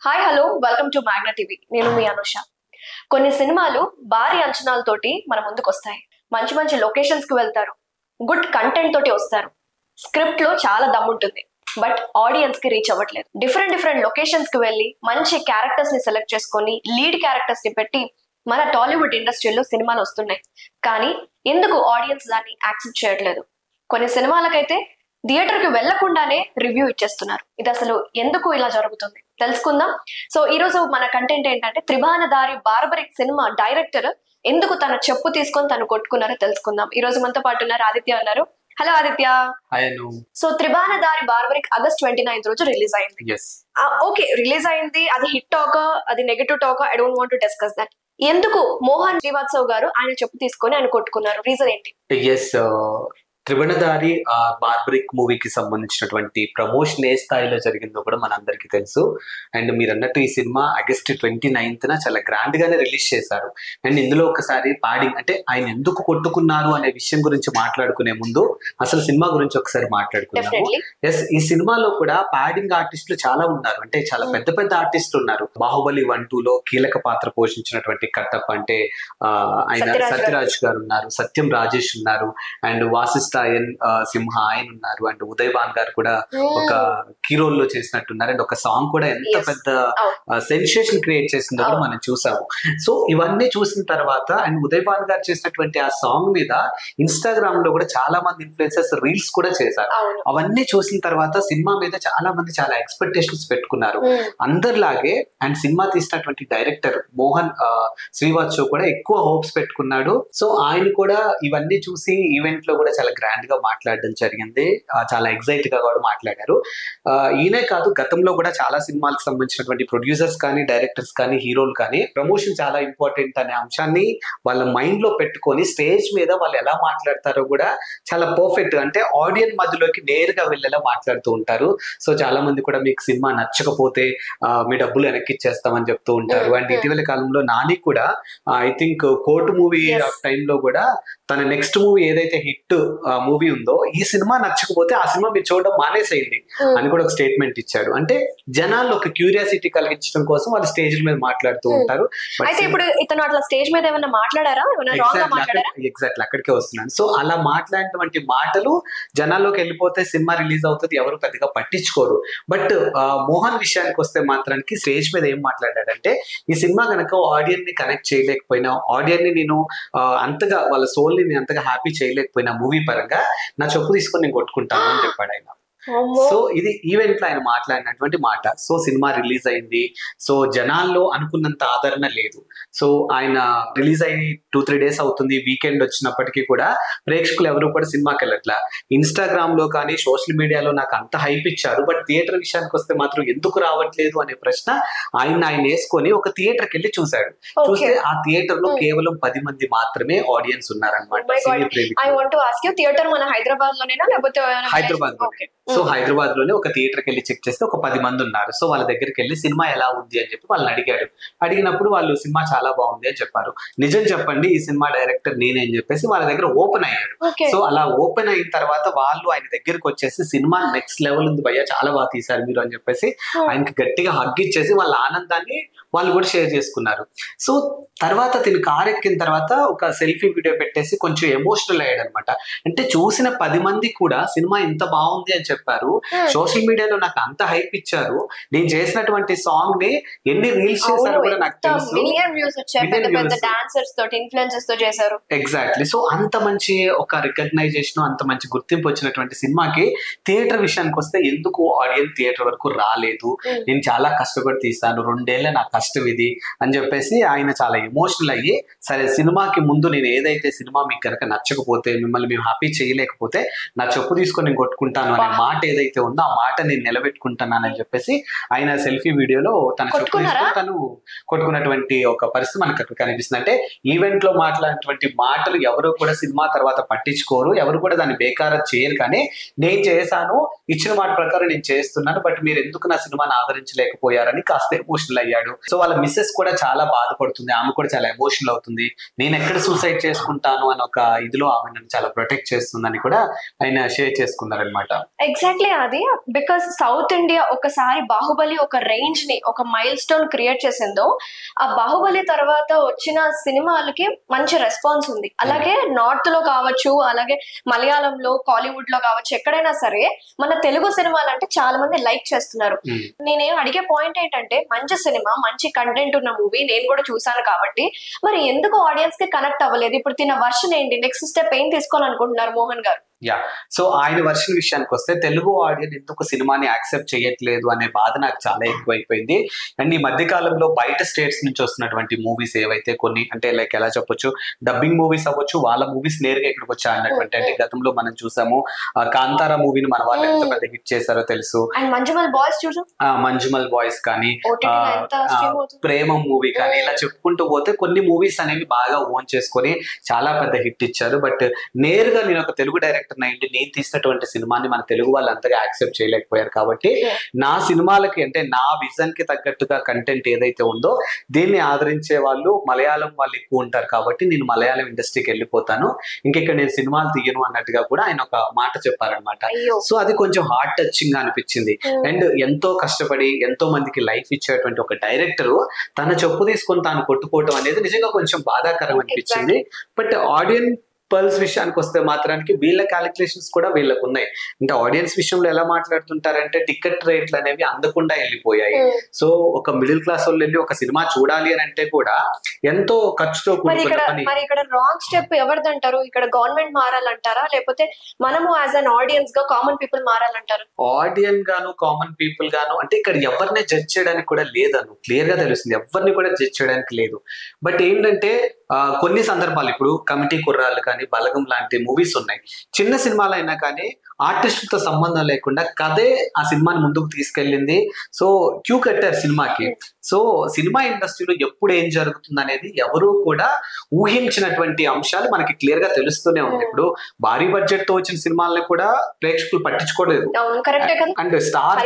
Hi hello welcome to Magna TV. నేను మీ అనుష. కొన్ని సినిమాలు భారీ అంచనాలతోటి మన ముందుకు వస్తాయి. మంచి మంచి లొకేషన్స్ కి వెళ్తారు, గుడ్ కంటెంట్ తోటి వస్తారు. స్క్రిప్ట్ లో చాలా దమ్ముంటుంది, బట్ ఆడియన్స్ కి రీచ్ అవ్వట్లేదు. డిఫరెంట్ లొకేషన్స్ కి వెళ్ళి మంచి క్యారెక్టర్స్ ని సెలెక్ట్ చేసుకొని లీడ్ క్యారెక్టర్స్ ని పెట్టి మన టాలీవుడ్ ఇండస్ట్రీలో సినిమాలు వస్తున్నాయి. కానీ ఎందుకు ఆడియన్స్ దాన్ని యాక్సెప్ట్ చేయట్లేదు? కొన్ని సినిమాలకైతే థియేటర్ కి వెళ్లకుండానే రివ్యూ ఇచ్చేస్తున్నారు. ఇది అసలు ఎందుకు ఇలా జరుగుతుంది తెలుసుకుందాం. సో ఈ రోజు మన కంటెంట్ ఏంటంటే, త్రిభానదారి బార్బరిక్ సినిమా డైరెక్టర్ ఎందుకు తన చెప్పు తీసుకొని తను కొట్టుకున్నారో తెలుసుకుందాం. ఈ రోజు మనతో పాటు ఉన్నారు ఆదిత్య ఉన్నారు. Hello Aditya. So Tribanadhari Barbarik August 29 రోజు రిలీజ్ అయింది. ఓకే, రిలీజ్ అయింది. అది హిట్ టాక్, అది negative talk, I don't want to discuss that. ఎందుకు మోహన్ శ్రీవాత్సవ్ గారు ఆయన చెప్పు తీసుకొని ఆయన కొట్టుకున్నారు? రీజన్ ఏంటి? త్రిభువనధారి బార్బరిక్ మూవీకి సంబంధించినటువంటి ప్రమోషన్ ఏ స్థాయిలో జరిగిందో కూడా మనందరికీ తెలుసు. అండ్ మీరు అన్నట్టు ఈ సినిమా August 29న చాలా గ్రాండ్ గానే రిలీజ్ చేశారు. అండ్ ఇందులో ఒకసారి పాడింగ్ అంటే ఆయన ఎందుకు కొట్టుకున్నారు అనే విషయం గురించి మాట్లాడుకునే ముందు అసలు సినిమా గురించి ఒకసారి మాట్లాడుకున్నాము. ఈ సినిమాలో కూడా పాడింగ్ ఆర్టిస్టులు చాలా ఉన్నారు, అంటే చాలా పెద్ద పెద్ద ఆర్టిస్టులు ఉన్నారు. బాహుబలి 1, 2లో కీలక పాత్ర పోషించినటువంటి కట్టప్ప అంటే ఆయన సత్యరాజ్ గారు ఉన్నారు, సత్యం రాజేష్ ఉన్నారు, అండ్ వాసిష్ఠ సింహ ఆయన ఉన్నారు, అండ్ ఉదయ్ భాన్ గారు కూడా ఒక కీ రోల్ లో చేసినట్టున్నారు. అండ్ ఒక సాంగ్ కూడా ఎంత పెద్ద సెన్సేషన్ క్రియేట్ చేసిందో కూడా మనం చూసాము. సో ఇవన్నీ చూసిన తర్వాత అండ్ ఉదయ్ భాన్ గారు చేసినటువంటి ఆ సాంగ్ మీద ఇన్స్టాగ్రామ్ లో కూడా చాలా మంది ఇన్ఫ్లుయెన్సర్స్ రీల్స్ కూడా చేశారు. అవన్నీ చూసిన తర్వాత సినిమా మీద చాలా మంది చాలా ఎక్స్పెక్టేషన్స్ పెట్టుకున్నారు అందరిలాగే. అండ్ సినిమా తీసినటువంటి డైరెక్టర్ మోహన్ శ్రీవాత్సవ్ కూడా ఎక్కువ హోప్స్ పెట్టుకున్నాడు. సో ఆయన కూడా ఇవన్నీ చూసి ఈవెంట్ లో కూడా చాలా గ్రాండ్ గా మాట్లాడడం జరిగింది, చాలా ఎక్సైట్ గా కూడా మాట్లాడారు. ఈయనే కాదు, గతంలో కూడా చాలా సినిమాలకు సంబంధించినటువంటి ప్రొడ్యూసర్స్ కానీ డైరెక్టర్స్ కానీ హీరోలు కానీ ప్రమోషన్ చాలా ఇంపార్టెంట్ అనే అంశాన్ని వాళ్ళ మైండ్ లో పెట్టుకొని స్టేజ్ మీద వాళ్ళు ఎలా మాట్లాడతారో కూడా చాలా పర్ఫెక్ట్, అంటే ఆడియన్స్ మధ్యలోకి నేరుగా వెళ్ళేలా మాట్లాడుతూ ఉంటారు. సో చాలా మంది కూడా మీకు సినిమా నచ్చకపోతే మీ డబ్బులు వెనక్కి ఇచ్చేస్తామని చెప్తూ ఉంటారు. అండ్ ఇటీవల కాలంలో నాని కూడా ఐ థింక్ కోర్టు మూవీ టైంలో కూడా తన నెక్స్ట్ మూవీ ఏదైతే హిట్ మూవీ ఉందో ఈ సినిమా నచ్చకపోతే ఆ సినిమా మీరు చూడడం మానేసేయండి అని కూడా ఒక స్టేట్మెంట్ ఇచ్చాడు. అంటే జనాల్లో ఒక క్యూరియాసిటీ కలిగించడం కోసం వాళ్ళు స్టేజ్ మీద మాట్లాడుతూ ఉంటారు. అయితే ఇప్పుడు ఇతను అట్లా స్టేజ్ మీద ఏమైనా మాట్లాడారా? ఎగ్జాక్ట్లీ అక్కడికే వస్తున్నాను. సో అలా మాట్లాడినటువంటి మాటలు జనాల్లోకి వెళ్ళిపోతే సినిమా రిలీజ్ అవుతుంది, ఎవరు పెద్దగా పట్టించుకోరు. బట్ మోహన్ విషయానికి వస్తే మాత్రానికి స్టేజ్ మీద ఏం మాట్లాడాడంటే, ఈ సినిమా కనుక ఆడియన్స్ ని కనెక్ట్ చేయలేకపోయినా, ఆడియన్స్ ని నేను అంతగా వాళ్ళ సోల్ ని నేను అంతగా హ్యాపీ చేయలేకపోయినా మూవీ పరంగా నా చెప్పు తీసుకొని నేను కొట్టుకుంటాను అని చెప్పాడు ఆయన. సో ఇది ఈవెంట్ లో ఆయన మాట్లాడినటువంటి మాట. సో సినిమా రిలీజ్ అయింది, సో జనాల్లో అనుకున్నంత ఆదరణ లేదు. సో ఆయన రిలీజ్ అయ్యి 2-3 days అవుతుంది, వీకెండ్ వచ్చినప్పటికీ కూడా ప్రేక్షకులు ఎవరు కూడా సినిమాకి వెళ్ళట్లా. ఇన్స్టాగ్రామ్ లో కానీ సోషల్ మీడియాలో నాకు అంత హైప్ ఇచ్చారు, బట్ థియేటర్ విషయానికి వస్తే మాత్రం ఎందుకు రావట్లేదు అనే ప్రశ్న ఆయన వేసుకొని ఒక థియేటర్కి వెళ్ళి చూశాడు. చూస్తే ఆ థియేటర్ లో కేవలం 10 మంది మాత్రమే ఆడియన్స్ ఉన్నారనమాట. హైదరాబాద్ సో హైదరాబాద్ లోనే ఒక థియేటర్కి వెళ్ళి చెక్ చేస్తే ఒక 10 మంది ఉన్నారు. సో వాళ్ళ దగ్గరికి వెళ్ళి సినిమా ఎలా ఉంది అని చెప్పి వాళ్ళని అడిగాడు. అడిగినప్పుడు వాళ్ళు సినిమా చాలా బాగుంది అని చెప్పారు. నిజం చెప్పండి ఈ సినిమా డైరెక్టర్ నేనే అని చెప్పేసి వాళ్ళ దగ్గర ఓపెన్ అయ్యాడు. సో అలా ఓపెన్ అయిన తర్వాత వాళ్ళు ఆయన దగ్గరికి వచ్చేసి సినిమా నెక్స్ట్ లెవెల్ ఉంది భయ్యా, చాలా బాగా తీశారు మీరు అని చెప్పేసి ఆయనకి గట్టిగా హగ్ ఇచ్చేసి వాళ్ళ ఆనందాన్ని వాళ్ళు కూడా షేర్ చేసుకున్నారు. సో తర్వాత తిని కార్ ఎక్కిన తర్వాత ఒక సెల్ఫీ వీడియో పెట్టేసి కొంచెం ఎమోషనల్ అయ్యాడు అనమాట. అంటే చూసిన 10 మంది కూడా సినిమా ఇంత బాగుంది అని చెప్పారు, సోషల్ మీడియాలో నాకు అంత హైప్ ఇచ్చారు, నేను చేసినటువంటి సాంగ్ ని ఎన్ని రీల్స్ చేశారో కూడా నాకు తెలుసు. ఎగ్జాక్ట్లీ. సో అంత మంచి ఒక రికగ్నైజేషన్, అంత మంచి గుర్తింపు వచ్చినటువంటి సినిమాకి థియేటర్ విషయానికి వస్తే ఎందుకు ఆడియన్స్ థియేటర్ వరకు రాలేదు? నేను చాలా కష్టపడి తీసాను, 2 ఏళ్ళ నా కష్టం ఇది అని చెప్పేసి ఆయన చాలా ఎమోషనల్ అయ్యి, సరే సినిమాకి ముందు నేను ఏదైతే సినిమా మీకు కనుక నచ్చకపోతే, మిమ్మల్ని మేము హ్యాపీ చేయలేకపోతే నా చెప్పు తీసుకొని నేను కొట్టుకుంటాను అనే మాట ఏదైతే ఉందో ఆ మాట నేను నిలబెట్టుకుంటున్నానని చెప్పేసి ఆయన సెల్ఫీ వీడియోలో తన చెప్పు తీసుకొని తను కొట్టుకున్నటువంటి ఒక పరిస్థితి మనకు అక్కడ కనిపిస్తుంది. అంటే ఈవెంట్ లో మాట్లాడినటువంటి మాటలు ఎవరు కూడా సినిమా తర్వాత పట్టించుకోరు, ఎవరు కూడా దాన్ని బేకారం చేయరు. కానీ నేను చేశాను, ఇచ్చిన మాట ప్రకారం నేను చేస్తున్నాను, బట్ మీరు ఎందుకు నా సినిమాని ఆదరించలేకపోయారని కాస్త ఎమోషనల్ అయ్యాడు. సో వాళ్ళ మిస్సెస్ కూడా చాలా బాధపడుతుంది, ఆమె కూడా చాలా ఎమోషనల్ అవుతుంది. నేను ఎక్కడ సూసైడ్ చేసుకుంటాను అని ఒక ఇదిలో ఆమె నన్ను చాలా ప్రొటెక్ట్ చేస్తుందని కూడా ఆయన షేర్ చేసుకున్నారనమాట. ఎగ్జాక్ట్లీ అది బికాస్ సౌత్ ఇండియా ఒకసారి బాహుబలి ఒక రేంజ్ ని ఒక మైల్ స్టోన్ క్రియేట్ చేసిందో, ఆ బాహుబలి తర్వాత వచ్చిన సినిమాలకి మంచి రెస్పాన్స్ ఉంది. అలాగే నార్త్ లో కావచ్చు, అలాగే మలయాళంలో, కాలీవుడ్ లో కావచ్చు, ఎక్కడైనా సరే మన తెలుగు సినిమాలు అంటే చాలా మంది లైక్ చేస్తున్నారు. నేనేం అడిగే పాయింట్ ఏంటంటే, మంచి సినిమా, మంచి కంటెంట్ ఉన్న మూవీ నేను కూడా చూసాను కాబట్టి మరి ఎందుకు ఆడియన్స్ కి కనెక్ట్ అవ్వలేదు? ఇప్పుడు తిన్న వర్షన్ ఏంటి, నెక్స్ట్ స్టెప్ ఏం తీసుకోవాలనుకుంటున్నారు మోహన్ గారు? యా, సో ఆయన వర్షన్ విషయానికి వస్తే తెలుగు ఆడియన్స్ ఎందుకు సినిమాని యాక్సెప్ట్ చేయట్లేదు అనే బాధ నాకు చాలా ఎక్కువైపోయింది. అండ్ ఈ మధ్య కాలంలో బయట స్టేట్స్ నుంచి వస్తున్నటువంటి మూవీస్ ఏవైతే కొన్ని అంటే లైక్ ఎలా చెప్పొచ్చు, డబ్బింగ్ మూవీస్ అవ్వచ్చు, వాళ్ళ మూవీస్ నేరుగా ఇక్కడికి వచ్చా అన్నటువంటి. అంటే గతంలో మనం చూసాము కాంతారా మూవీని మన వాళ్ళు ఎంత పెద్ద హిట్ చేశారో తెలుసు. మంజుమల్ బాయ్స్ కానీ, ప్రేమం మూవీ కానీ, ఇలా చెప్పుకుంటూ పోతే కొన్ని మూవీస్ అనేవి బాగా ఓన్ చేసుకొని చాలా పెద్ద హిట్ ఇచ్చారు. బట్ నేరుగా నేను ఒక తెలుగు డైరెక్టర్ నైన్టీ నేను తీసినటువంటి సినిమాని మన తెలుగు వాళ్ళు అంతగా యాక్సెప్ట్ చేయలేకపోయారు. కాబట్టి నా సినిమాలకి అంటే నా విజన్ కి తగ్గట్టుగా కంటెంట్ ఏదైతే ఉందో దీన్ని ఆదరించే వాళ్ళు మలయాళం వాళ్ళు ఎక్కువ ఉంటారు. కాబట్టి నేను మలయాళం ఇండస్ట్రీకి వెళ్ళిపోతాను, ఇంకెక్కడ నేను సినిమాలు తీయను అన్నట్టుగా కూడా ఆయన ఒక మాట చెప్పారనమాట. సో అది కొంచెం హార్ట్ టచింగ్ గా అనిపించింది. అండ్ ఎంతో కష్టపడి ఎంతో మందికి లైఫ్ ఇచ్చేటువంటి ఒక డైరెక్టర్ తన చెప్పు తీసుకొని తాను కొట్టుకోవటం అనేది నిజంగా కొంచెం బాధాకరం అనిపించింది. బట్ ఆడియన్స్ పల్స్ విషయానికి వస్తే మాత్రానికి వీళ్ళ క్యాలిక్యులేషన్స్ కూడా వీళ్ళకు ఉన్నాయి. అంటే ఆడియన్స్ విషయంలో ఎలా మాట్లాడుతుంటారంటే టికెట్ రేట్లు అనేవి అందకుండా వెళ్ళిపోయాయి. సో ఒక మిడిల్ క్లాస్ వాళ్ళు వెళ్ళి ఒక సినిమా చూడాలి అని అంటే కూడా ఎంతో ఖర్చుతో కూడుకున్న పని. మరి ఇక్కడ రాంగ్ స్టెప్ ఎవరిదంటారు? ఇక్కడ గవర్నమెంట్ మారాలంటారా, లేకపోతే మనము యాజ్ అన్ ఆడియన్స్ గా కామన్ పీపుల్ మారాలంటారు? ఆడియన్ గాను కామన్ పీపుల్ గాను అంటే ఇక్కడ ఎవరిని జడ్జ్ చేయడానికి కూడా లేదను క్లియర్ గా తెలుస్తుంది, ఎవరిని కూడా జడ్జ్ చేయడానికి లేదు. బట్ ఏంటంటే కొన్ని సందర్భాలు ఇప్పుడు కమిటీ కుర్రాళ్ళు కానీ, బలగం లాంటి మూవీస్ ఉన్నాయి, చిన్న సినిమాలు అయినా కానీ ఆర్టిస్టులతో సంబంధం లేకుండా కథే ఆ సినిమాని ముందుకు తీసుకెళ్ళింది. సో క్యూ కట్టారు సినిమాకి. సో సినిమా ఇండస్ట్రీలో ఎప్పుడు ఏం జరుగుతుంది అనేది ఎవరు కూడా ఊహించినటువంటి అంశాలు మనకి క్లియర్ గా తెలుస్తూనే ఉంది. ఇప్పుడు భారీ బడ్జెట్ తో వచ్చిన సినిమాలని కూడా ప్రేక్షకులు పట్టించుకోలేదు. అండ్ స్టార్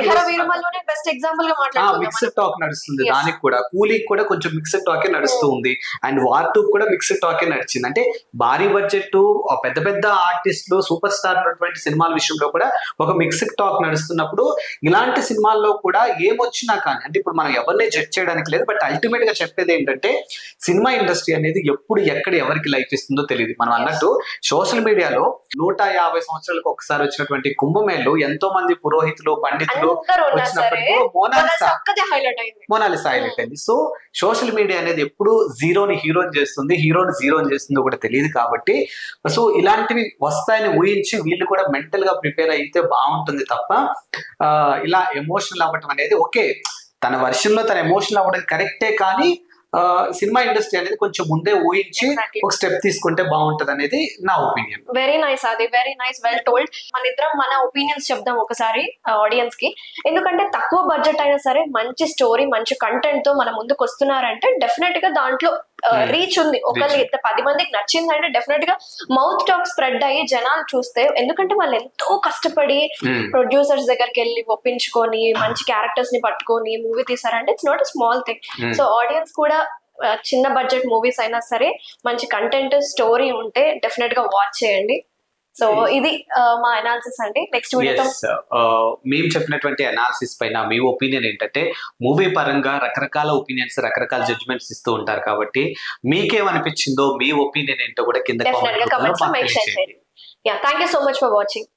మిక్స్డ్ టాక్ నడుస్తుంది, దానికి కూడా కూలీకి కూడా కొంచెం మిక్స్డ్ టాకే నడుస్తూ ఉంది. అండ్ వార్ 2 కూడా మిక్స్డ్ టాకే నడిచింది. అంటే భారీ బడ్జెట్ పెద్ద పెద్ద ఆర్టిస్టులు సూపర్ స్టార్ ఉన్నటువంటి సినిమాల విషయంలో కూడా ఒక మిక్స్డ్ టాక్ నడుస్తున్నప్పుడు ఇలాంటి సినిమాల్లో కూడా ఏమొచ్చినా కానీ అంటే ఇప్పుడు మనం ఎవరిని జడ్జ్ చేయడానికి లేదు. బట్ అల్టిమేట్ గా చెప్పేది ఏంటంటే సినిమా ఇండస్ట్రీ అనేది ఎప్పుడు ఎక్కడ ఎవరికి లైఫ్ ఇస్తుందో తెలియదు. మనం అన్నట్టు సోషల్ మీడియాలో 150 సంవత్సరాలకు ఒకసారి వచ్చినటువంటి కుంభమేళలో ఎంతో మంది పురోహితులు పండితులు వచ్చినప్పటికీ మోనాలిసా హైలైట్ అయింది. సో సోషల్ మీడియా అనేది ఎప్పుడు జీరోని హీరోని చేస్తుంది, హీరోని జీరోని చేస్తుందో కూడా తెలియదు. కాబట్టి సో ఇలాంటివి వస్తాయని ఊహించి వీళ్ళు కూడా మెంటల్ గా ప్రిపేర్ అయితే బాగుంటుంది తప్ప ఇలా ఎమోషనల్ అవ్వటం అనేది ఓకే, తన వర్షన్ లో తన ఎమోషనల్ అవ్వడం కరెక్టే. కానీ సినిమా ఇండస్ట్రీ అనేది కొంచెం ముందే ఊహించి ఒక స్టెప్ తీసుకుంటే బాగుంటది అనేది నా ఒపీనియన్. వెరీ నైస్, అది వెరీ నైస్, వెల్ టోల్డ్. మన ఇద్దరం మన ఒపీనియన్స్ చెప్దాం ఒకసారి ఆడియన్స్ కి. ఎందుకంటే తక్కువ బడ్జెట్ అయినా సరే మంచి స్టోరీ మంచి కంటెంట్ తో మన ముందుకు వస్తున్నారంటే డెఫినెట్ గా దాంట్లో రీచ్ ఉంది. ఒకళ్ళు 10 మందికి నచ్చిందంటే డెఫినెట్ గా మౌత్ టాక్ స్ప్రెడ్ అయ్యి జనాలు చూస్తే, ఎందుకంటే వాళ్ళు ఎంతో కష్టపడి ప్రొడ్యూసర్స్ దగ్గరికి వెళ్ళి ఒప్పించుకొని మంచి క్యారెక్టర్స్ ని పట్టుకొని మూవీ తీసారంటే it's not a small thing. So audience కూడా చిన్న బడ్జెట్ మూవీస్ అయినా సరే మంచి కంటెంట్ స్టోరీ ఉంటే డెఫినెట్ గా వాచ్ చేయండి. సో ఇది మా అనాలిసిస్ అండి. నెక్స్ట్ వీడియోతో మేము చెప్పినటువంటి అనాలిసిస్ పైన మీ ఒపీనియన్ ఏంటంటే, మూవీ పరంగా రకరకాల ఒపీనియన్స్ రకరకాల జడ్జ్మెంట్స్ ఇస్తూ ఉంటారు. కాబట్టి మీకేమనిపించిందో మీ ఒపీనియన్ ఏంటో కూడా కింద డెఫినెట్ గా కమెంట్స్ లో మెన్షన్ చేయండి. Yeah, thank you so much for watching.